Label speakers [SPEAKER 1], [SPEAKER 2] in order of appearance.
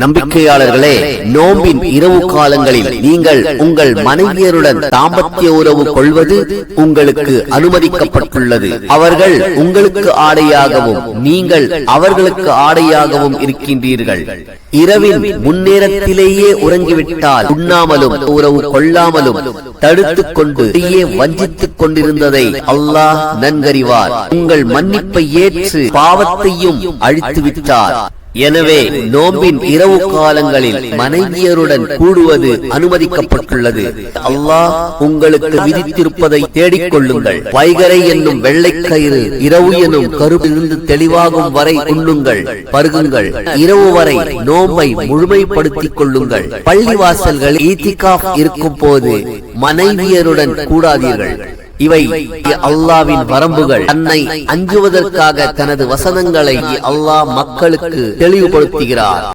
[SPEAKER 1] நம்பிக்கையாளர்களே, நோம்பின் இரவு காலங்களில் நீங்கள் உங்கள் மனைவியருடன் தாம்பத்திய உறவு கொள்வது உங்களுக்கு அனுமதிக்கப்பட்டுள்ளது. அவர்கள் உங்களுக்கு ஆடையாகவும் நீங்கள் அவர்களுக்கு ஆடையாகவும் இருக்கின்றீர்கள். இரவின் முன்னேரத்திலேயே உறங்கிவிட்டால் உண்ணாமலும் உறவு கொள்ளாமலும் தடுத்துக் கொண்டு வஞ்சித்துக் கொண்டிருந்ததை அல்லாஹ் நன்கறிவார். உங்கள் மன்னிப்பை ஏற்று பாவத்தையும் அழித்துவிட்டார். எனவே நோம்பின் இரவு காலங்களில் மனைவியருடன் கூடுவது அனுமதிக்கப்பட்டுள்ளது. அல்லாஹ் உங்களுக்கு விதித்திருப்பதை தேடிக்கொள்ளுங்கள். வைகரை என்னும் வெள்ளைக்கயிறு இரவு எனும் கருப்பிலிருந்து தெளிவாகும் வரை உண்ணுங்கள், பருகுங்கள். இரவு வரை நோம்பை முழுமைப்படுத்திக் கொள்ளுங்கள். பள்ளிவாசல்கள் ஈத்திகாஃப் இருக்கும் போது மனைவியருடன் கூடாதீர்கள். இவை அல்லாஹ்வின் வரம்புகள். தன்னை அஞ்சுவதற்காக தனது வசனங்களை அல்லாஹ் மக்களுக்கு தெளிவுபடுத்துகிறார்.